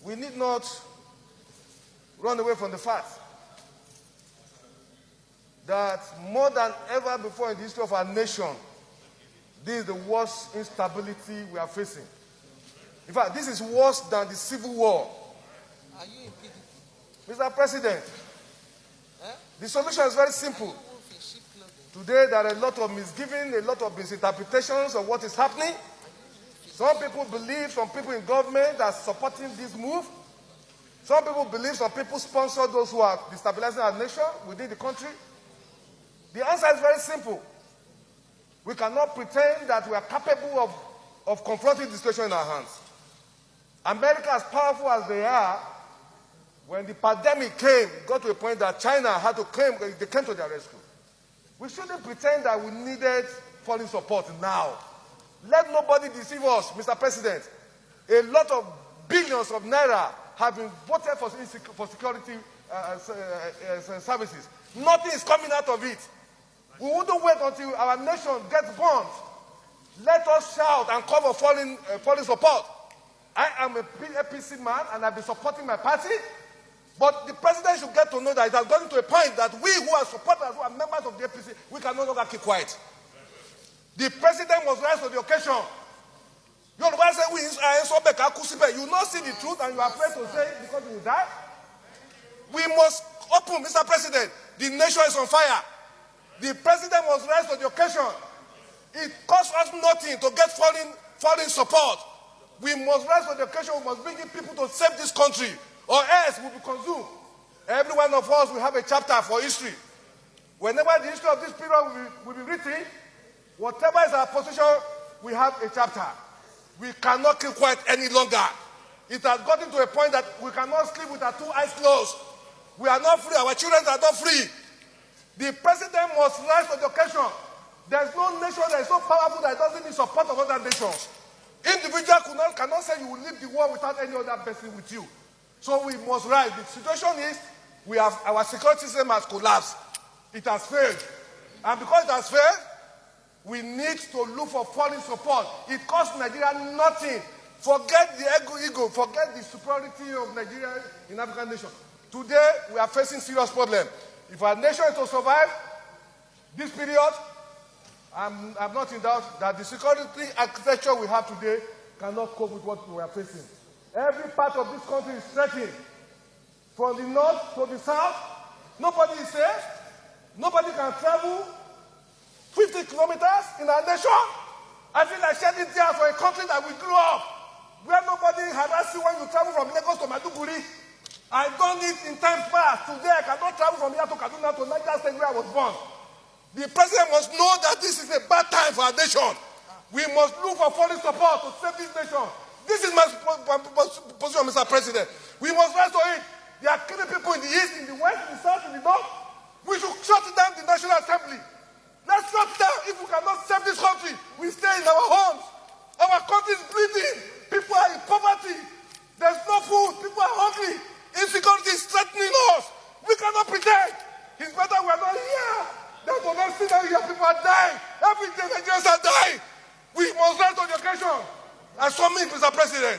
we need not run away from the fact that more than ever before in the history of our nation, this is the worst instability we are facing. In fact, this is worse than the Civil War. Are you in PDP? Mr. President, the solution is very simple. In sheep clothing? Today, there are a lot of misgiving, a lot of misinterpretations of what is happening. Some people believe, some people in government are supporting this move. Some people believe, some people sponsor those who are destabilizing our nation within the country. The answer is very simple. We cannot pretend that we are capable of confronting the situation in our hands. America, as powerful as they are, when the pandemic came, got to a point that China had to claim, they came to their rescue. We shouldn't pretend that we needed foreign support now. Let nobody deceive us, Mr. President. A lot of billions of naira have been voted for security services. Nothing is coming out of it. We wouldn't wait until our nation gets bombed. Let us shout and call for foreign support. I am a APC man and I've been supporting my party. But the president should get to know that it has gotten to a point that we who are supporters, who are members of the APC, we can no longer keep quiet. The president must rise to the occasion. You know why say you not see the truth and you are afraid to say it because you will die? We must open, Mr. President. The nation is on fire. The president must rise to the occasion. It costs us nothing to get foreign support. We must rise to the occasion. We must bring in people to save this country, or else we will be consumed. Every one of us will have a chapter for history. Whenever the history of this period will be written, whatever is our position, we have a chapter. We cannot keep quiet any longer. It has gotten to a point that we cannot sleep with our two eyes closed. We are not free. Our children are not free. The president must rise to the occasion. There's no nation that is so powerful that doesn't need support of other nations. Individual cannot say you will leave the war without any other person with you. So we must rise. The situation is our security system has collapsed. It has failed. And because it has failed, we need to look for foreign support. It costs Nigeria nothing. Forget the ego. Forget the superiority of Nigeria in African nations. Today, we are facing serious problems. If our nation is to survive this period, I'm not in doubt that the security architecture we have today cannot cope with what we are facing. Every part of this country is threatened. From the north to the south, nobody is safe. Nobody can travel 50 kilometers in our nation. I feel like shedding tears for a country that we grew up, where nobody harasses you when you travel from Lagos to Maiduguri. I've done it in times past. Today, I cannot travel from here to Kaduna to Niger State where I was born. The president must know that this is a bad time for our nation. We must look for foreign support to save this nation. This is my position, Mr. President. We must rise to it. They are killing people in the east, in the west, in the south, in the north. We should shut down the National Assembly. Let's shut down. If we cannot save this country, we stay in our homes. Our country is bleeding. People are in poverty. There's no food. People are hungry. Insecurity is threatening us. We cannot pretend. It's better we are not here than to not see that here people are dying. Every day Nigerians are dying. We must rise to the occasion. And so me, Mr. President,